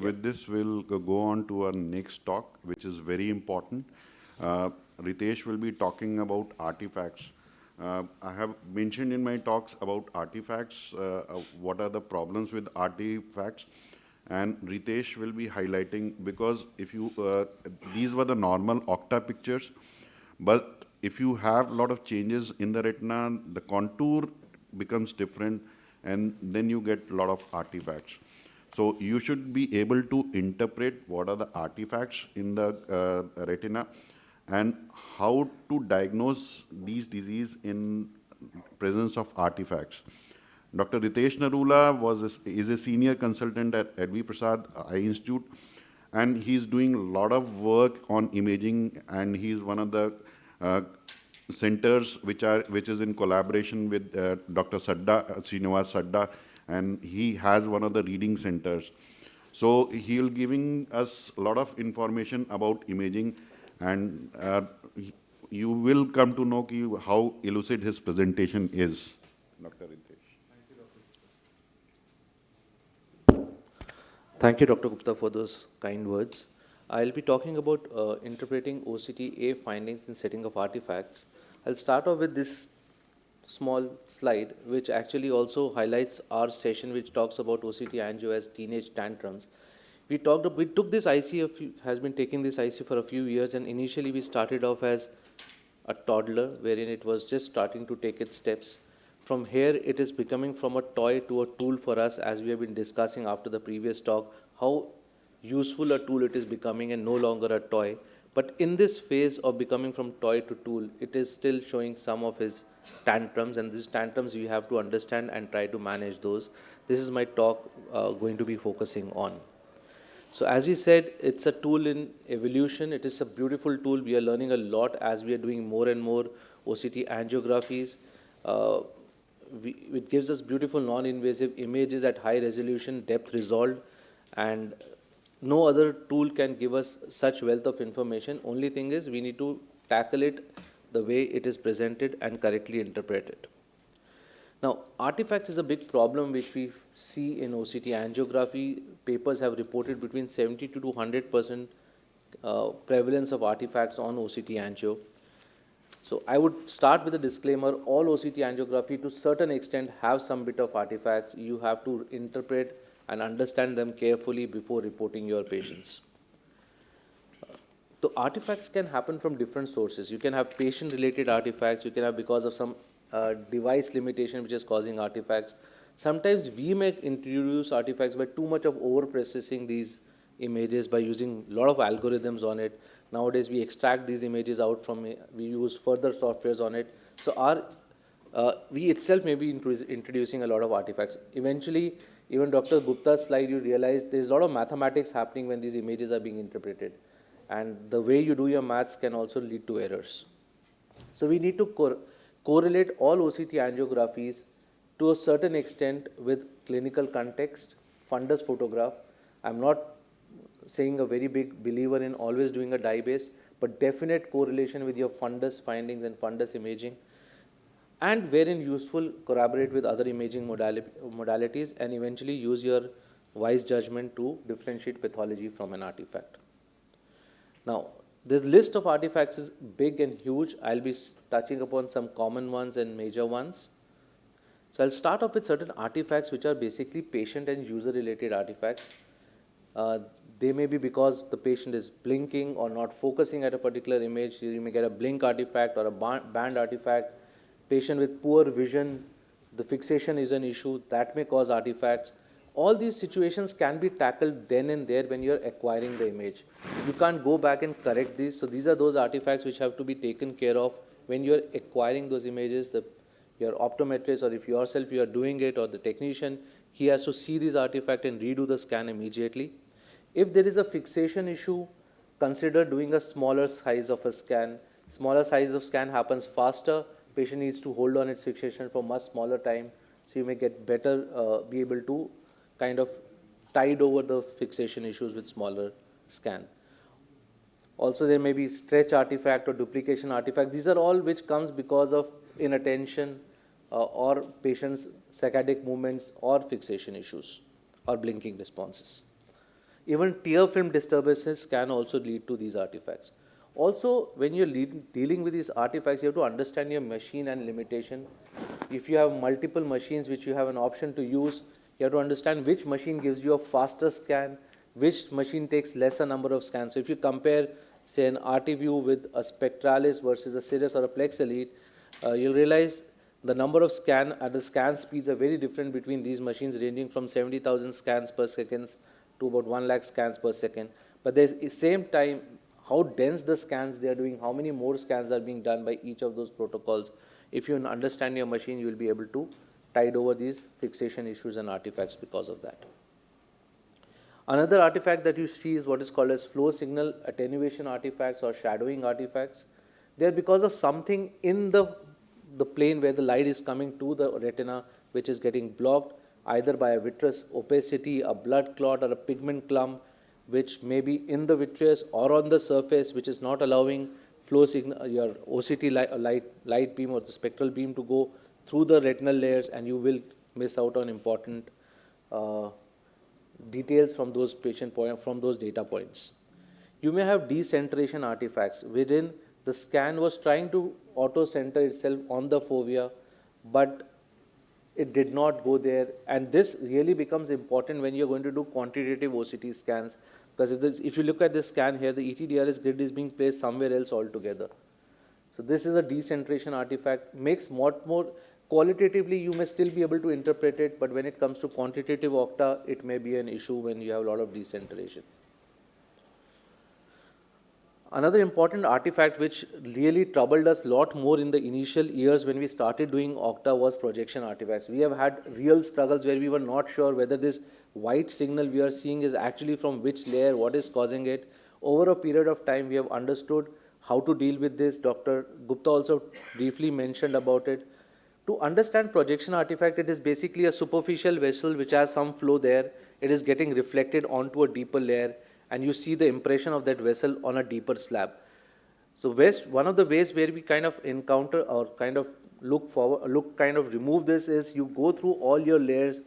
With this, we'll go on to our next talk, which is very important. Ritesh will be talking about artifacts. I have mentioned in my talks about artifacts, what are the problems with artifacts, and Ritesh will be highlighting, because if you, these were the normal OCTA pictures, but if you have a lot of changes in the retina, the contour becomes different, and then you get a lot of artifacts. So you should be able to interpret what are the artifacts in the retina and how to diagnose these diseases in presence of artifacts. Dr. Ritesh NARULA is a senior consultant at LV Prasad Eye Institute, and he's doing a lot of work on imaging, and he's one of the centers which is in collaboration with Dr. Srinivas Sadda, and he has one of the reading centers. So he'll giving us a lot of information about imaging, and you will come to know how elucid his presentation is. Dr. Ritesh. Thank you, Dr. Gupta, for those kind words. I'll be talking about interpreting OCTA findings in setting of artifacts. I'll start off with this small slide, which actually also highlights our session, which talks about OCT angio as teenage tantrums. We took this IC, has been taking this IC for a few years, and initially we started off as a toddler, wherein it was just starting to take its steps. From here, it is becoming from a toy to a tool for us, as we have been discussing after the previous talk, how useful a tool it is becoming and no longer a toy. But in this phase of becoming from toy to tool, it is still showing some of his tantrums, and these tantrums we have to understand and try to manage those. This is my talk going to be focusing on. So as we said, it's a tool in evolution. It is a beautiful tool. We are learning a lot as we are doing more and more OCT angiographies. It gives us beautiful non-invasive images at high resolution, depth resolved, and no other tool can give us such wealth of information. Only thing is we need to tackle it the way it is presented and correctly interpret it. Now, artifacts is a big problem which we see in OCT angiography. Papers have reported between 70 to 100% prevalence of artifacts on OCT angio. So I would start with a disclaimer. All OCT angiography to certain extent have some bit of artifacts. You have to interpret and understand them carefully before reporting your patients. The artifacts can happen from different sources. You can have patient-related artifacts. You can have because of some device limitation which is causing artifacts. Sometimes we may introduce artifacts by too much of over-processing these images by using a lot of algorithms on it. Nowadays, we extract these images out from it. We use further softwares on it. So we itself may be introducing a lot of artifacts. Eventually, even Dr. Gupta's slide, you realize there's a lot of mathematics happening when these images are being interpreted. And the way you do your maths can also lead to errors. So we need to correlate all OCT angiographies to a certain extent with clinical context, fundus photograph. I'm not saying a very big believer in always doing a dye-based, but definite correlation with your fundus findings and fundus imaging, and wherein useful, corroborate with other imaging modalities, and eventually use your wise judgment to differentiate pathology from an artifact. Now, this list of artifacts is big and huge. I'll be touching upon some common ones and major ones. So I'll start off with certain artifacts which are basically patient and user-related artifacts. They may be because the patient is blinking or not focusing at a particular image. You may get a blink artifact or a band artifact. Patient with poor vision, the fixation is an issue. That may cause artifacts. All these situations can be tackled then and there when you're acquiring the image. You can't go back and correct these. So these are those artifacts which have to be taken care of when you're acquiring those images. Your optometrist, or if yourself you are doing it, or the technician, he has to see this artifact and redo the scan immediately. If there is a fixation issue, consider doing a smaller size of a scan. Smaller size of scan happens faster. Patient needs to hold on its fixation for much smaller time. So you may get better, be able to kind of tide over the fixation issues with smaller scan. Also, there may be stretch artifact or duplication artifact. These are all which comes because of inattention or patient's saccadic movements or fixation issues or blinking responses. Even tear film disturbances can also lead to these artifacts. Also, when you're dealing with these artifacts, you have to understand your machine and limitation. If you have multiple machines which you have an option to use, you have to understand which machine gives you a faster scan, which machine takes lesser number of scans. So if you compare, say, an RTView with a Spectralis versus a Cirrus or a Plex Elite, you'll realize the number of the scan speeds are very different between these machines, ranging from 70,000 scans per second to about 1 lakh scans per second. But at the same time, how dense the scans they are doing, how many more scans are being done by each of those protocols. If you understand your machine, you will be able to tide over these fixation issues and artifacts because of that. Another artifact that you see is what is called as flow signal attenuation artifacts or shadowing artifacts. They are because of something in the plane where the light is coming to the retina, which is getting blocked either by a vitreous opacity, a blood clot, or a pigment clump, which may be in the vitreous or on the surface, which is not allowing flow signal, your OCT light beam or the spectral beam to go through the retinal layers, and you will miss out on important details from those from those data points. You may have decentration artifacts wherein the scan was trying to auto-center itself on the fovea, but it did not go there. And this really becomes important when you're going to do quantitative OCT scans, because if you look at this scan here, the ETDRS grid is being placed somewhere else altogether. So this is a decentration artifact, makes much more qualitatively, you may still be able to interpret it, but when it comes to quantitative OCTA, it may be an issue when you have a lot of decentration. Another important artifact which really troubled us a lot more in the initial years when we started doing OCTA was projection artifacts. We have had real struggles where we were not sure whether this white signal we are seeing is actually from which layer, what is causing it. Over a period of time, we have understood how to deal with this. Dr. Gupta also briefly mentioned about it. To understand projection artifact, it is basically a superficial vessel which has some flow there. It is getting reflected onto a deeper layer, and you see the impression of that vessel on a deeper slab. So one of the ways where we kind of encounter or kind of remove this is you go through all your layers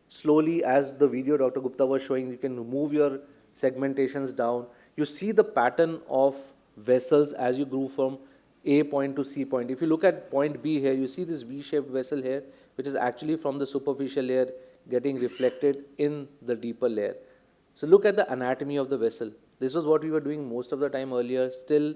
slowly, as the video Dr. Gupta was showing. You can remove your segmentations down. You see the pattern of vessels as you go from A point to C point. If you look at point B here, you see this V-shaped vessel here, which is actually from the superficial layer getting reflected in the deeper layer. So look at the anatomy of the vessel. This was what we were doing most of the time earlier, till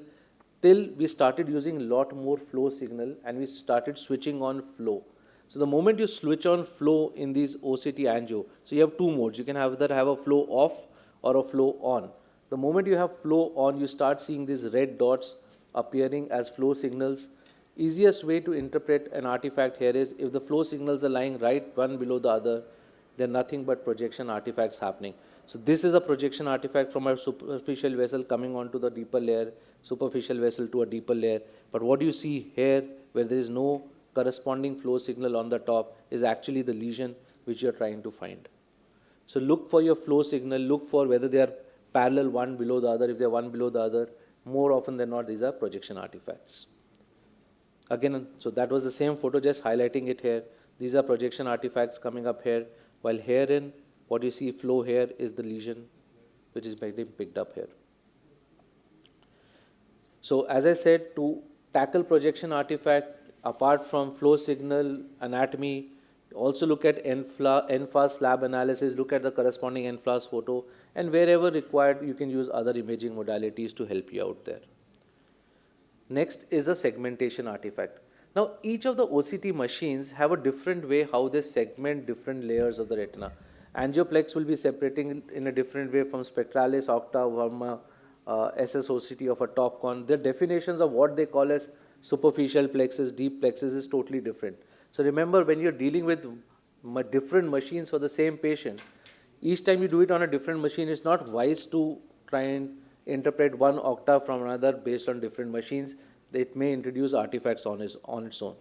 we started using a lot more flow signal and we started switching on flow. So the moment you switch on flow in these OCT angio, so you have two modes. You can either have a flow off or a flow on. The moment you have flow on, you start seeing these red dots appearing as flow signals. Easiest way to interpret an artifact here is if the flow signals are lying right one below the other, they're nothing but projection artifacts happening. So this is a projection artifact from a superficial vessel coming onto the deeper layer, superficial vessel to a deeper layer. But what you see here, where there is no corresponding flow signal on the top, is actually the lesion which you're trying to find. So look for your flow signal, look for whether they are parallel one below the other. If they're one below the other, more often than not, these are projection artifacts. Again, so that was the same photo, just highlighting it here. These are projection artifacts coming up here, while herein, what you see flow here is the lesion which is being picked up here. So as I said, to tackle projection artifact, apart from flow signal, anatomy, also look at NFAS slab analysis, look at the corresponding NFAS photo, and wherever required, you can use other imaging modalities to help you out there. Next is a segmentation artifact. Now, each of the OCT machines have a different way how they segment different layers of the retina. Angioplex will be separating in a different way from Spectralis, OCTA, from SSOCT of a TopCon. The definitions of what they call as superficial plexus, deep plexus is totally different. So remember, when you're dealing with different machines for the same patient, each time you do it on a different machine, it's not wise to try and interpret one OCTA from another based on different machines. It may introduce artifacts on its own.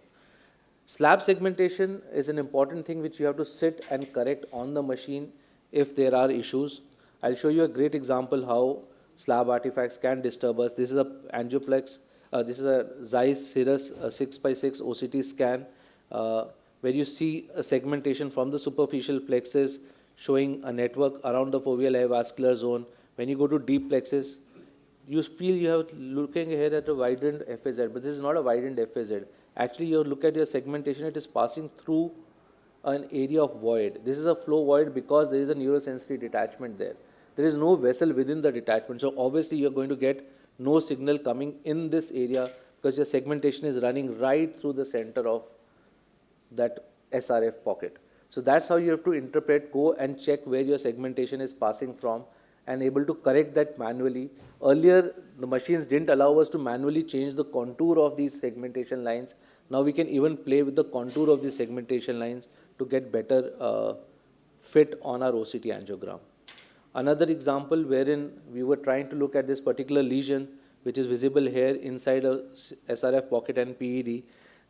Slab segmentation is an important thing which you have to sit and correct on the machine if there are issues. I'll show you a great example how slab artifacts can disturb us. This is a angioplex. This is a Zeiss Cirrus 6x6 OCT scan where you see a segmentation from the superficial plexus showing a network around the foveal avascular zone. When you go to deep plexus, you feel you have looking here at a widened FAZ, but this is not a widened FAZ. Actually, you look at your segmentation, it is passing through an area of void. This is a flow void because there is a neurosensory detachment there. There is no vessel within the detachment. So obviously you're going to get no signal coming in this area because your segmentation is running right through the center of that SRF pocket. So that's how you have to interpret, go and check where your segmentation is passing from and able to correct that manually. Earlier, the machines didn't allow us to manually change the contour of these segmentation lines. Now we can even play with the contour of these segmentation lines to get better fit on our OCT angiogram. Another example wherein we were trying to look at this particular lesion, which is visible here inside a SRF pocket and PED.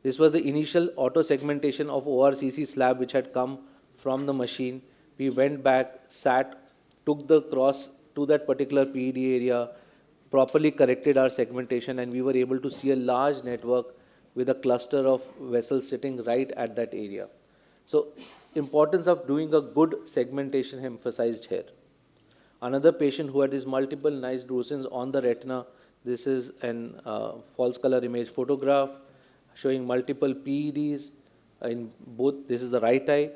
This was the initial auto segmentation of ORCC slab which had come from the machine. We went back, sat, took the cross to that particular PED area, properly corrected our segmentation, and we were able to see a large network with a cluster of vessels sitting right at that area. So, importance of doing a good segmentation emphasized here. Another patient who had these multiple nice drusen's on the retina. This is an false color image photograph showing multiple PEDs in both. This is the right eye,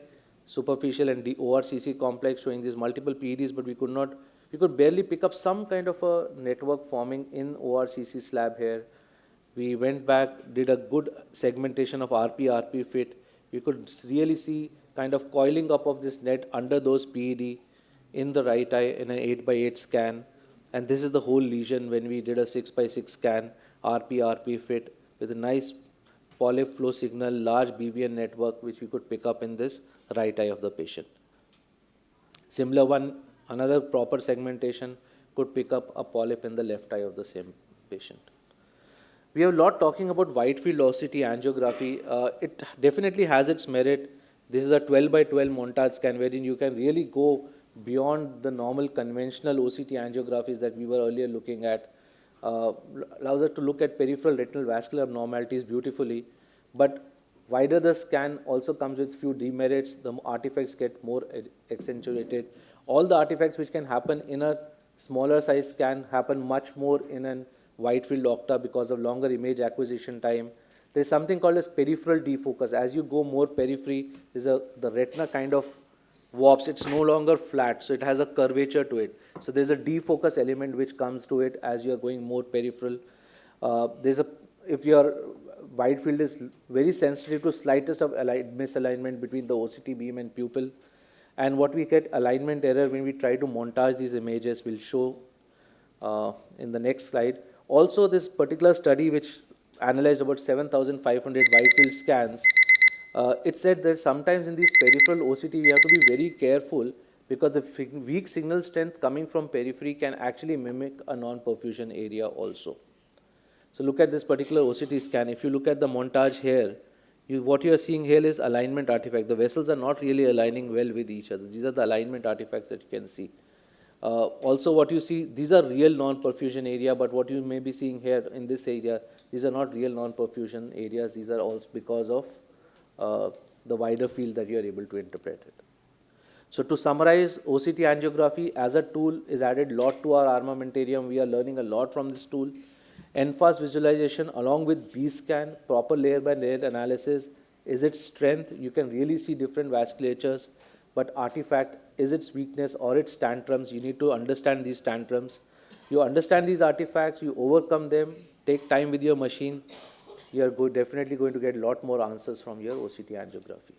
superficial and the ORCC complex showing these multiple PEDs, but we could barely pick up some kind of a network forming in ORCC slab here. We went back, did a good segmentation of RP fit. You could really see kind of coiling up of this net under those PED in the right eye in an 8x8 scan. And this is the whole lesion when we did a 6x6 scan, RP fit with a nice polyp flow signal, large BVN network, which we could pick up in this right eye of the patient. Similar one, another proper segmentation could pick up a polyp in the left eye of the same patient. We have a lot talking about wide field OCT angiography. It definitely has its merit. This is a 12x12 montage scan wherein you can really go beyond the normal conventional OCT angiographies that we were earlier looking at. Allows us to look at peripheral retinal vascular abnormalities beautifully. But wider the scan also comes with few demerits. The artifacts get more accentuated. All the artifacts which can happen in a smaller size scan happen much more in a wide field OCTA because of longer image acquisition time. There is something called as peripheral defocus. As you go more periphery, the retina kind of warps. It's no longer flat, so it has a curvature to it. So there's a defocus element which comes to it as you're going more peripheral. If your wide field is very sensitive to slightest of misalignment between the OCT beam and pupil. And what we get alignment error when we try to montage these images, we'll show in the next slide. Also, this particular study which analyzed about 7,500 wide field scans, it said that sometimes in these peripheral OCT we have to be very careful because the weak signal strength coming from periphery can actually mimic a non-perfusion area also. So look at this particular OCT scan. If you look at the montage here, what you are seeing here is alignment artifact. The vessels are not really aligning well with each other. These are the alignment artifacts that you can see. Also what you see, these are real non-perfusion area, but what you may be seeing here in this area, these are not real non-perfusion areas. These are also because of the wider field that you are able to interpret it. So to summarize, OCT angiography as a tool is added a lot to our armamentarium. We are learning a lot from this tool. NFAS visualization along with B-scan, proper layer by layer analysis is its strength. You can really see different vasculatures, but artifact is its weakness or its tantrums. You need to understand these tantrums. You understand these artifacts, you overcome them, take time with your machine. You are definitely going to get a lot more answers from your OCT angiography.